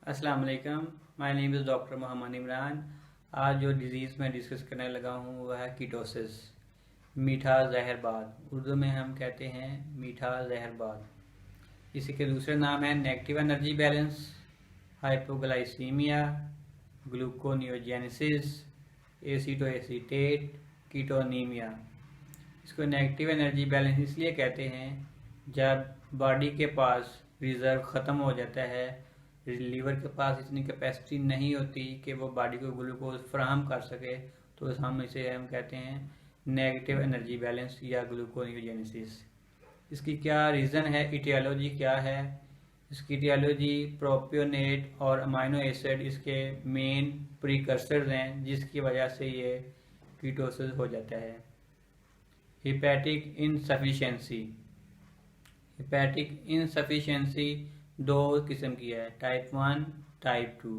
अस्सलाम वालेकुम। My name is doctor Mohammad Imran. आज जो डिज़ीज़ मैं डिस्कस करने लगा हूँ वह है कीटोसिस, मीठा जहरबाद। उर्दू में हम कहते हैं मीठा जहरबाद। इसी के दूसरे नाम है negative energy balance, hypoglycaemia, gluconeogenesis, acetoacetate, ketonaemia. इसको नेगेटिव एनर्जी बैलेंस इसलिए कहते हैं जब बॉडी के पास रिज़र्व ख़त्म हो जाता है, लीवर के पास इतनी कैपेसिटी नहीं होती कि वो बॉडी को ग्लूकोज फ्राहम कर सके, तो हम कहते हैं नेगेटिव एनर्जी बैलेंस या ग्लूकोनियोजेनेसिस। इसकी क्या रीज़न है, इटियोलॉजी क्या है? इसकी इटियोलॉजी प्रोपियोनेट और अमाइनो एसिड इसके मेन प्रीकर्सर्स हैं, जिसकी वजह से ये कीटोसिस हो जाता है। Hepatic insufficiency. हिपैटिक इनसफिशिएंसी दो किस्म की है, टाइप 1, टाइप 2।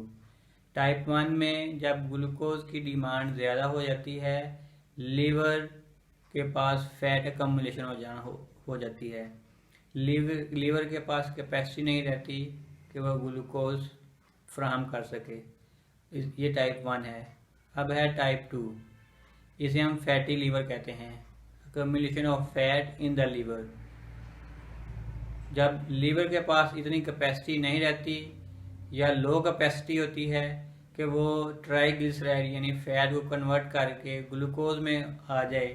टाइप 1 में जब ग्लूकोज की डिमांड ज़्यादा हो जाती है, लीवर के पास फैट एकम्युलेशन हो जाती है। लीवर के पास कैपेसिटी नहीं रहती कि वह ग्लूकोज फ्राहम कर सके। ये टाइप 1 है। अब है टाइप 2, इसे हम फैटी लीवर कहते हैं, accumulation of fat in the liver. जब लीवर के पास इतनी कैपेसिटी नहीं रहती या लो कैपेसिटी होती है कि वो ट्राइग्लिसराइड यानी फैट को कन्वर्ट करके ग्लूकोज में आ जाए,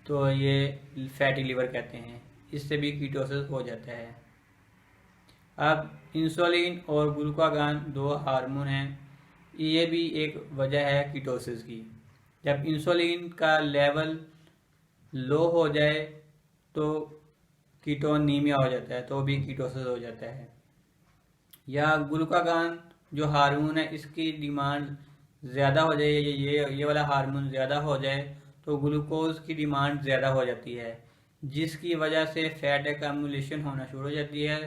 तो ये फैटी लीवर कहते हैं। इससे भी कीटोसिस हो जाता है। अब इंसुलिन और ग्लूकागॉन दो हार्मोन हैं, ये भी एक वजह है कीटोसिस की। जब इंसुलिन का लेवल लो हो जाए तो कीटोनीमिया हो जाता है, तो भी कीटोसिस हो जाता है। या ग्लूकागॉन जो हार्मोन है, इसकी डिमांड ज़्यादा हो जाए, ये वाला हार्मोन ज़्यादा हो जाए तो ग्लूकोज की डिमांड ज़्यादा हो जाती है, जिसकी वजह से फैट एकम्युलेशन होना शुरू हो जाती है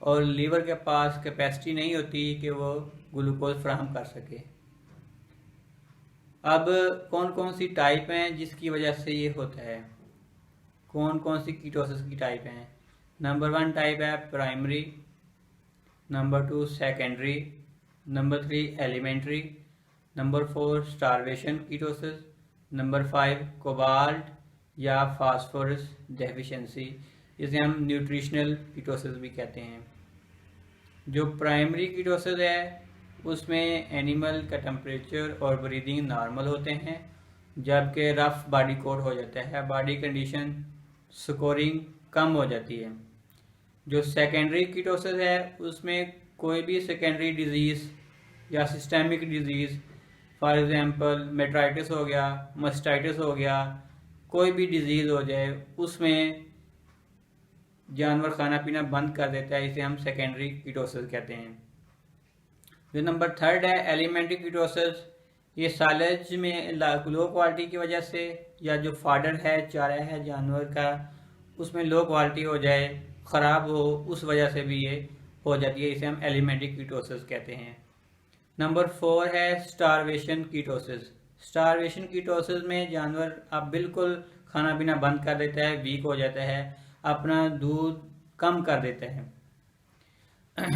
और लीवर के पास कैपेसिटी नहीं होती कि वो ग्लूकोज फ्राहम कर सके। अब कौन कौन सी टाइप हैं जिसकी वजह से ये होता है? कौन कौन सी कीटोसिस की टाइप हैं? नंबर 1 टाइप है primary, number 2 secondary, number 3 elementary, number 4 starvation ketosis, number 5 cobalt या फास्फोरस डेफिशिएंसी। इसे हम न्यूट्रिशनल कीटोसिस भी कहते हैं। जो प्राइमरी कीटोसिस है उसमें एनिमल का टेम्परेचर और ब्रीदिंग नॉर्मल होते हैं, जबकि रफ बॉडी कोड हो जाता है, बॉडी कंडीशन स्कोरिंग कम हो जाती है। जो सेकेंडरी कीटोसिस है उसमें कोई भी सेकेंडरी डिजीज़ या systemic disease, for example metritis हो गया, मस्टाइटिस हो गया, कोई भी डिजीज़ हो जाए, उसमें जानवर खाना पीना बंद कर देता है, इसे हम सेकेंडरी कीटोसिस कहते हैं। जो नंबर 3 है एलिमेंट्री कीटोसिस, ये साइलेज में लो क्वालिटी की वजह से या जो फाडर है, चारा है जानवर का, उसमें लो क्वालिटी हो जाए, ख़राब हो, उस वजह से भी ये हो जाती है, इसे हम एलिमेंट्री कीटोसिस कहते हैं। नंबर 4 है स्टारवेशन कीटोसिस। स्टारवेशन कीटोसिस में जानवर अब बिल्कुल खाना पीना बंद कर देता है, वीक हो जाता है, अपना दूध कम कर देता है।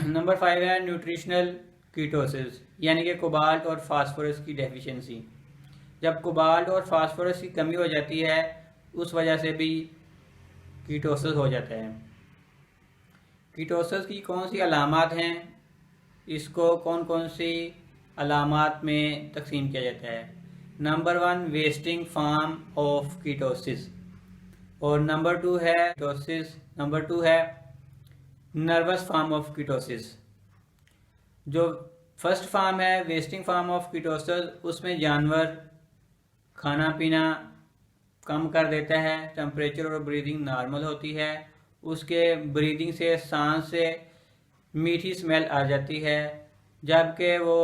नंबर 5 है न्यूट्रिशनल कीटोसिस, यानी कि कोबाल्ट और फास्फोरस की डेफिशिएंसी। जब कोबाल्ट और फास्फोरस की कमी हो जाती है, उस वजह से भी कीटोसिस हो जाता है। कीटोसिस की कौन सी अलामात हैं, इसको कौन कौन सी अलामात में तकसीम किया जाता है? Number 1 wasting form of ketosis, और नंबर 2 है कीटोसिस, नंबर 2 है नर्वस फॉर्म ऑफ कीटोसिस। जो फर्स्ट फॉर्म है वेस्टिंग फॉर्म ऑफ कीटोसिस, उसमें जानवर खाना पीना कम कर देता है, टेम्परेचर और ब्रीदिंग नॉर्मल होती है, उसके ब्रीदिंग से, सांस से मीठी स्मेल आ जाती है, जबकि वो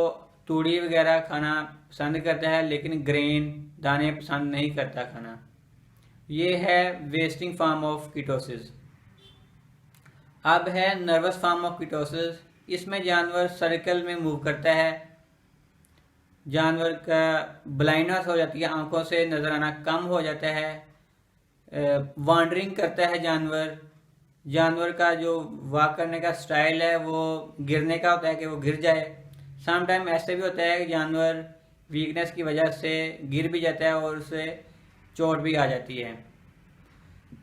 तूड़ी वगैरह खाना पसंद करता है लेकिन ग्रेन दाने पसंद नहीं करता खाना। ये है वेस्टिंग फॉर्म ऑफ कीटोसिस। अब है नर्वस फॉर्म ऑफ कीटोसिस, इसमें जानवर सर्कल में मूव करता है, जानवर का ब्लाइंडनेस हो जाती है, आंखों से नजर आना कम हो जाता है, वांडरिंग करता है जानवर, जानवर का जो वॉक करने का स्टाइल है वो गिरने का होता है कि वो गिर जाए। सम टाइम ऐसे भी होता है कि जानवर वीकनेस की वजह से गिर भी जाता है और उसे चोट भी आ जाती है।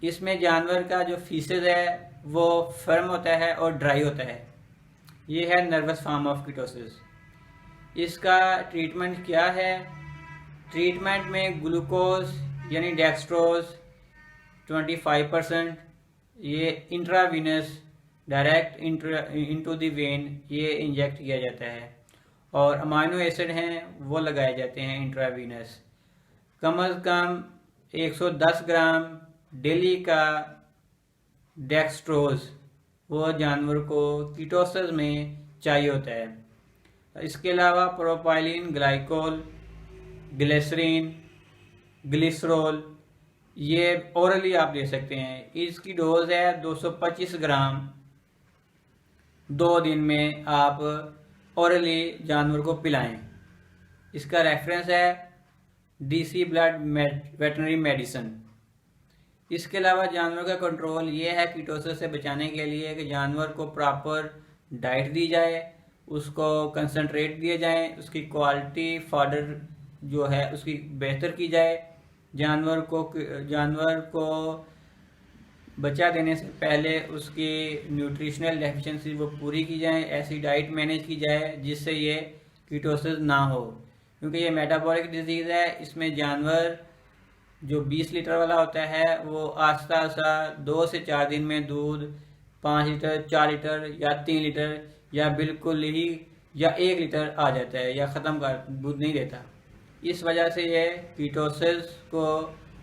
इसमें जानवर का जो फीसेस है वो फर्म होता है और ड्राई होता है। ये है नर्वस फॉर्म ऑफ कीटोसिस। इसका ट्रीटमेंट क्या है? ट्रीटमेंट में ग्लूकोज यानी डेक्सट्रोज 25%, ये intravenous direct into the when ये इंजेक्ट किया जाता है, और अमाइनो एसिड हैं वो लगाए जाते हैं इंट्रावीनस। कम अज़ कम 110 ग्राम डेली का डेक्सट्रोज वो जानवर को कीटोसिस में चाहिए होता है। इसके अलावा प्रोपाइलिन ग्लाइकोल, ग्लिसरीन, ग्लिसरॉल ये ओरली आप ले सकते हैं। इसकी डोज है 225 ग्राम। 2 दिन में आप ओरली जानवर को पिलाएं। इसका रेफरेंस है DC ब्लड वेटनरी मेडिसिन। इसके अलावा जानवर का कंट्रोल ये है कीटोसिस से बचाने के लिए कि जानवर को प्रॉपर डाइट दी जाए, उसको कंसंट्रेट दिए जाए, उसकी क्वालिटी फॉडर जो है उसकी बेहतर की जाए, जानवर को बच्चा देने से पहले उसकी न्यूट्रिशनल डेफिशिएंसी वो पूरी की जाए, ऐसी डाइट मैनेज की जाए जिससे ये कीटोसिस ना हो। क्योंकि ये मेटाबॉलिक डिजीज़ है, इसमें जानवर जो 20 लीटर वाला होता है वो आस्ता आस्ता 2 से 4 दिन में दूध 5 लीटर, 4 लीटर या 3 लीटर या बिल्कुल ही या 1 लीटर आ जाता है या ख़त्म कर दूध नहीं देता। इस वजह से ये कीटोसिस को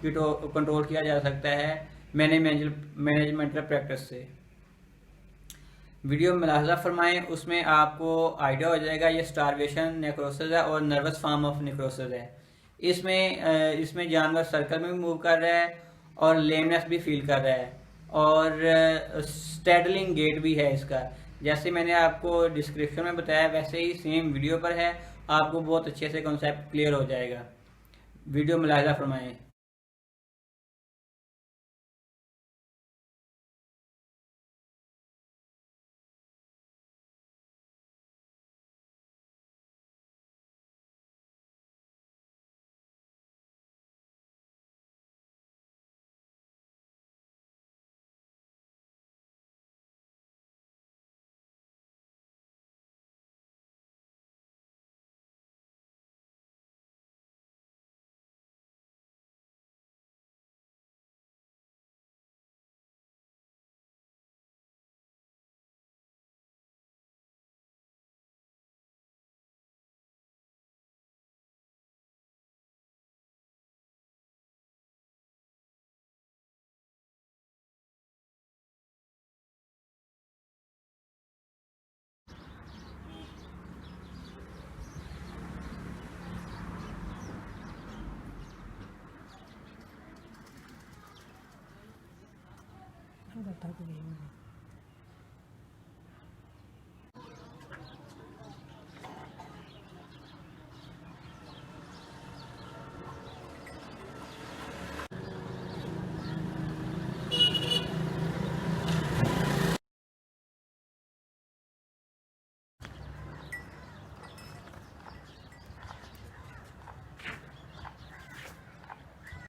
कंट्रोल किया जा सकता है मैनेजमेंटल प्रैक्टिस से। वीडियो मुलाहजा फरमाएं, उसमें आपको आइडिया हो जाएगा ये स्टारवेशन नेक्रोसिस है और नर्वस फॉर्म ऑफ नेक्रोसिस है। इसमें जानवर सर्कल में भी मूव कर रहा है और लेमनेस भी फील कर रहा है और स्टेडलिंग गेट भी है इसका। जैसे मैंने आपको डिस्क्रिप्शन में बताया वैसे ही सेम वीडियो पर है, आपको बहुत अच्छे से कॉन्सेप्ट क्लियर हो जाएगा। वीडियो मुलाहजा फरमाएं। बता